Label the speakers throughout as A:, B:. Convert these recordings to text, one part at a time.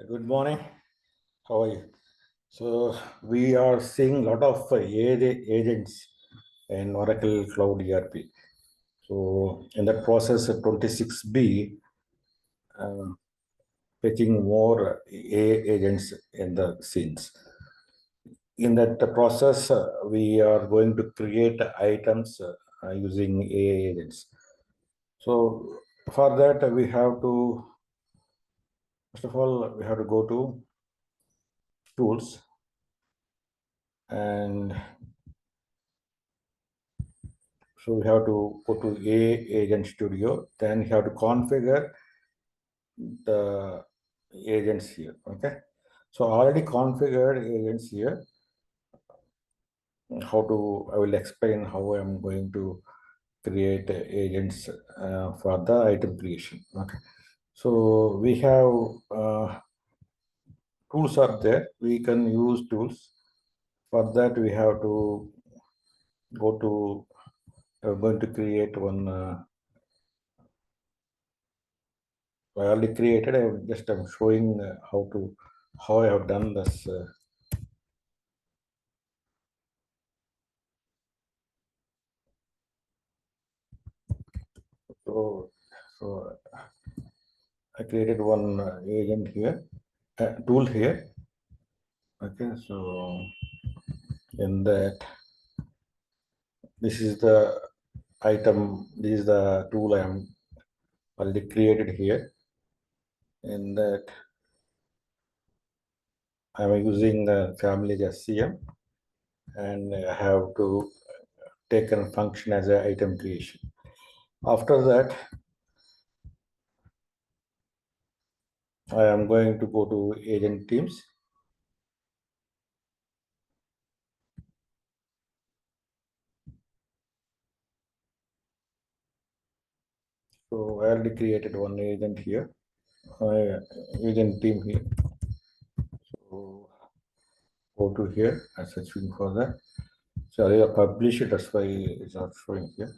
A: Good morning. How are you? So we are seeing a lot of agents in Oracle Cloud ERP. So in that process, 26B, um, fetching more agents in the scenes. In that process, we are going to create items using AI agents. So for that, we have to, first of all, we have to go to tools, and so we have to go to Agent Studio, then you have to configure the agents here. Okay. So already configured agents here. I will explain how I'm going to create agents for the item creation. Okay. So we have tools are there. We can use tools. For that, we have to go to, we're going to create one. I already created. I'm showing how I have done this. So I created one agent here, tool here. Okay, so in that, this is the item. This is the tool I am already created here. In that, I am using the family SCM, and I have to take a function as an item creation. After that, I am going to go to agent teams. So I already created one agent here, agent team here. So go to here and searching for that. Sorry, I publish it, that's why it's not showing here.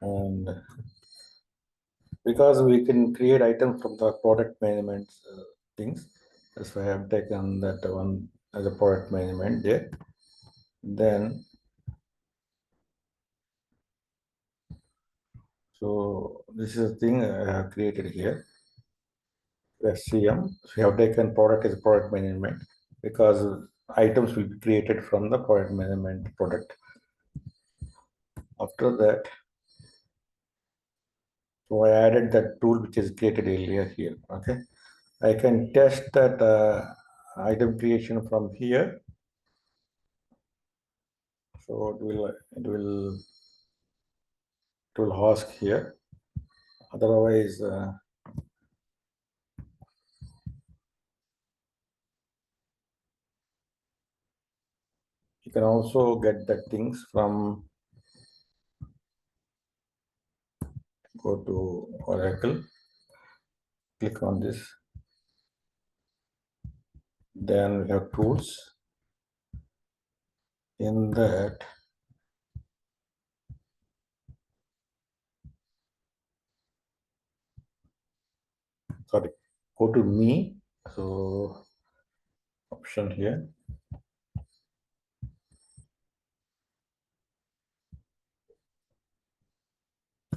A: And because we can create items from the product management things, that's why I have taken that one as a product management there. Then, so this is the thing I have created here. SCM, so we have taken product as product management because items will be created from the product management product. After that, so I added that tool which is created earlier here. Okay, I can test that item creation from here. So it will ask here. Otherwise, you can also get the things from, go to Oracle, click on this. Then we have tools. In that, sorry, go to me. So option here.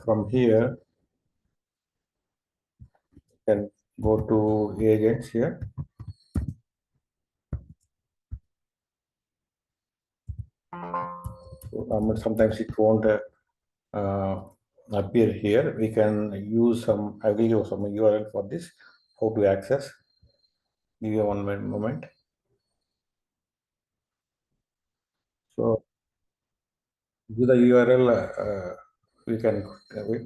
A: From here, you can go to agents here. So, sometimes it won't appear here. We can use some, I will use some URL for this, how to access. Give you one moment. So with the URL, we can,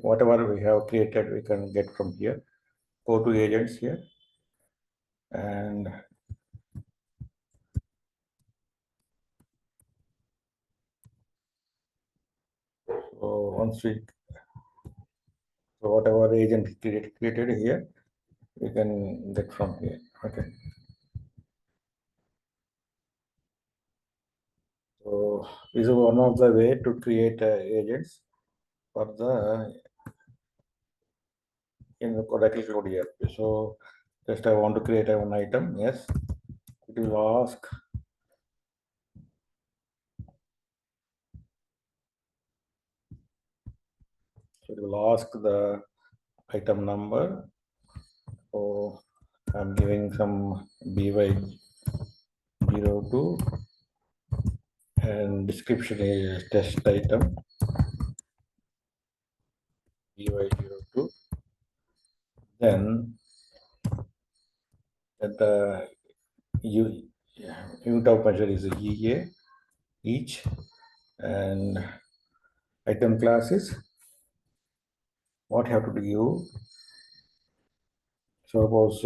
A: whatever we have created, we can get from here. Go to agents here, and so once we, so whatever agent created here, we can get from here. Okay. So this is one of the way to create agents for the in the Oracle Cloud ERP. So Just I want to create one item. Yes, it will ask. So it will ask the item number. So I'm giving some BY02 and description is test item BY02. Then at the unit of measure is EA each, and item class is what you have to do. Suppose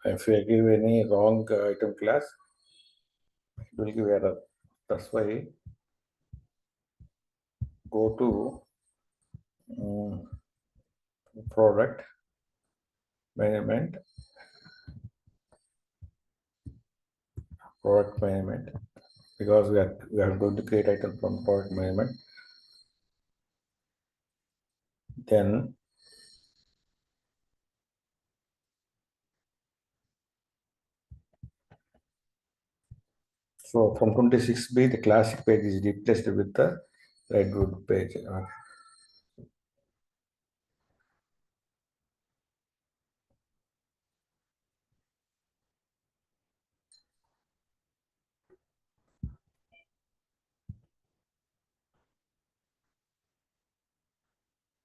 A: if I give any wrong item class, it will give error. That's why go to product management, because we are going to create item from product management. Then so from 26B, the classic page is replaced with the Redwood page.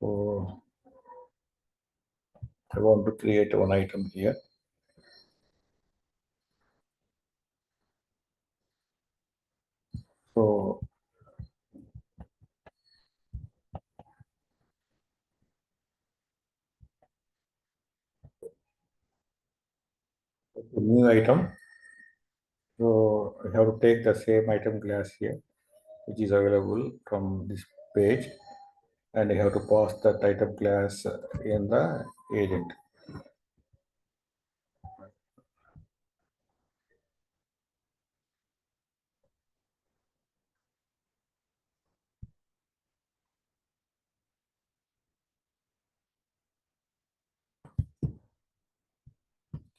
A: So I want to create one item here. So new item. So I have to take the same item class here, which is available from this page, and I have to pass that item class in the agent.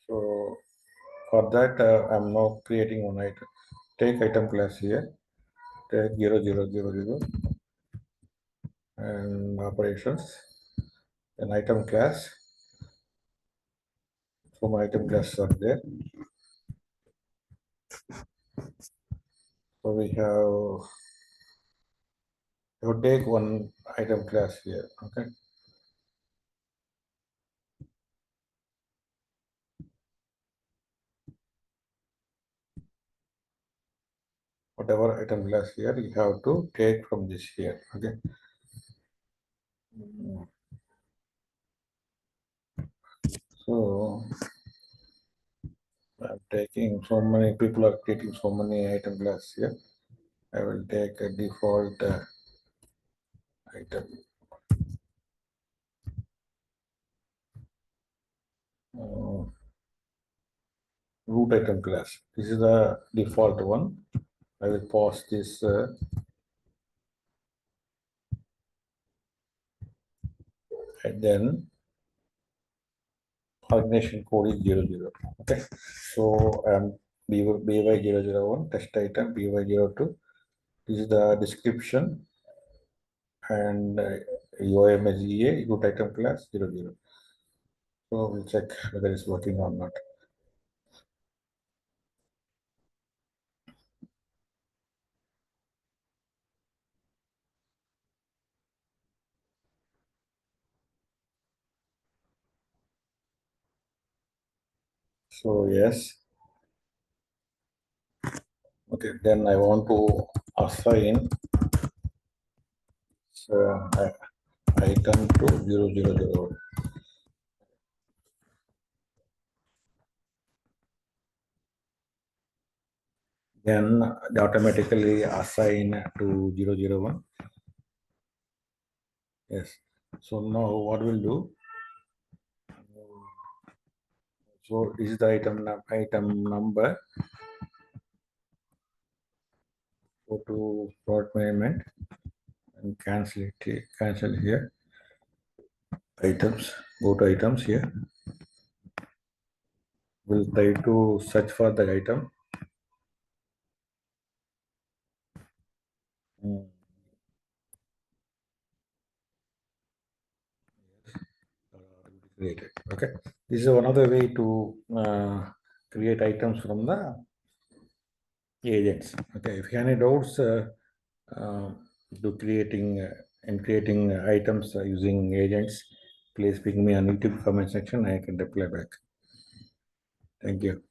A: So for that, I'm now creating one item. Take item class here. Take 0000 and operations. An item class. So my item classes are there. So we have to take one item class here. Okay. Whatever item class here, you have to take from this here. Okay. So I'm taking so many people are taking so many item class here. I will take a default item. Uh, root item class. This is the default one. I will pause this and then organization code is 00. Okay. So BY001 test item BY02. This is the description and UIMSEA root item class 00. So we'll check whether it's working or not. So yes. Okay, then I want to assign item to 0001. Then they automatically assign to 001. Yes. So now what we'll do? So this is the item number. Go to product management and cancel it. Cancel here. Items. Go to items here. We'll try to search for the item. Mm, Created. Okay. This is one other way to create items from the agents. Okay. If you have any doubts uh, to creating and creating items using agents, please ping me on YouTube comment section. I can reply back. Thank you.